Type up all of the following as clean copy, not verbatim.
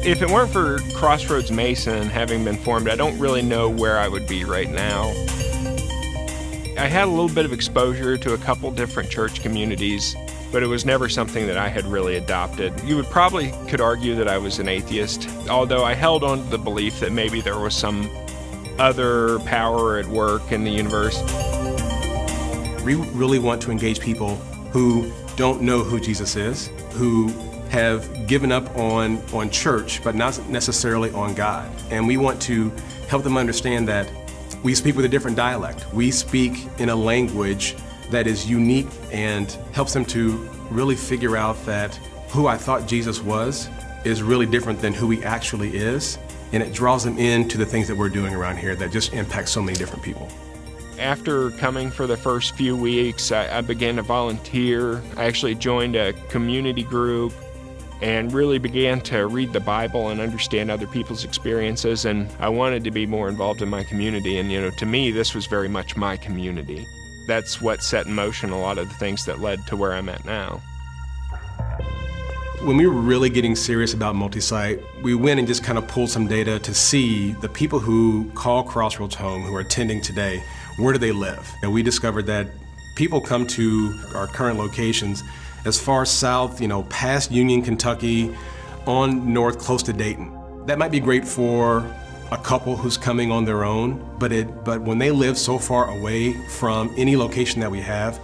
If it weren't for Crossroads Mason having been formed, I don't really know where I would be right now. I had a little bit of exposure to a couple different church communities, but it was never something that I had really adopted. You could argue that I was an atheist, although I held on to the belief that maybe there was some other power at work in the universe. We really want to engage people who don't know who Jesus is, who have given up on church, but not necessarily on God. And we want to help them understand that we speak with a different dialect. We speak in a language that is unique and helps them to really figure out that who I thought Jesus was is really different than who he actually is. And it draws them into the things that we're doing around here that just impact so many different people. After coming for the first few weeks, I began to volunteer. I actually joined a community group and really began to read the Bible and understand other people's experiences, and I wanted to be more involved in my community, and to me this was very much my community. That's what set in motion a lot of the things that led to where I'm at now. When we were really getting serious about multi-site, we went and just kind of pulled some data to see the people who call Crossroads home, who are attending today, where do they live? And we discovered that people come to our current locations as far south, past Union, Kentucky, on north, close to Dayton. That might be great for a couple who's coming on their own, but when they live so far away from any location that we have,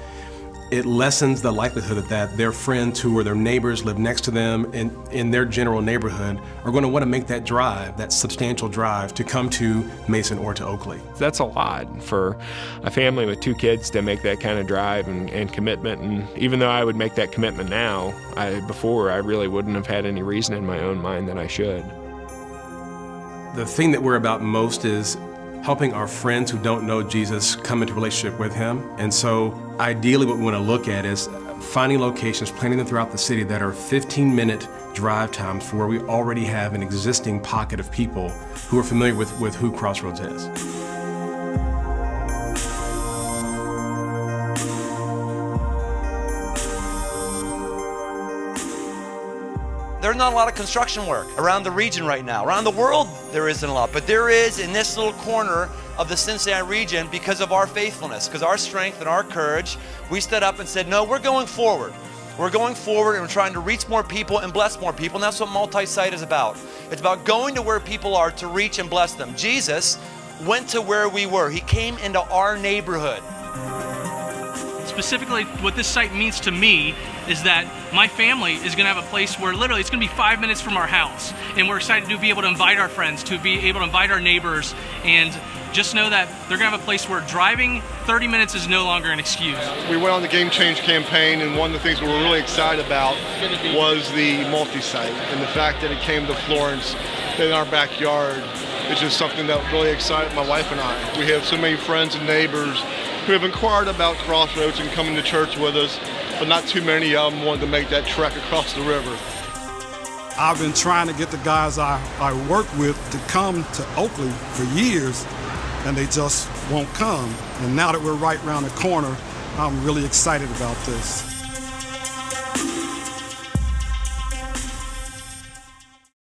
it lessens the likelihood that their friends who are their neighbors, live next to them in their general neighborhood, are going to want to make that drive, that substantial drive, to come to Mason or to Oakley. That's a lot for a family with 2 kids to make that kind of drive and commitment. And even though I would make that commitment now, before I really wouldn't have had any reason in my own mind that I should. The thing that we're about most is helping our friends who don't know Jesus come into relationship with him. And so ideally what we want to look at is finding locations, planting them throughout the city that are 15-minute drive times for where we already have an existing pocket of people who are familiar with who Crossroads is. There's not a lot of construction work around the region right now. Around the world, there isn't a lot, but there is in this little corner of the Cincinnati region because of our faithfulness, because our strength and our courage. We stood up and said, no, we're going forward. We're going forward and we're trying to reach more people and bless more people, and that's what multi-site is about. It's about going to where people are to reach and bless them. Jesus went to where we were. He came into our neighborhood. Specifically, what this site means to me is that my family is going to have a place where literally it's going to be 5 minutes from our house, and we're excited to be able to invite our friends, to be able to invite our neighbors, and just know that they're going to have a place where driving 30 minutes is no longer an excuse. We went on the Game Change campaign, and one of the things we were really excited about was the multi-site, and the fact that it came to Florence in our backyard is just something that really excited my wife and I. We have so many friends and neighbors who have inquired about Crossroads and coming to church with us, but not too many of them wanted to make that trek across the river. I've been trying to get the guys I work with to come to Oakley for years, and they just won't come. And now that we're right around the corner, I'm really excited about this.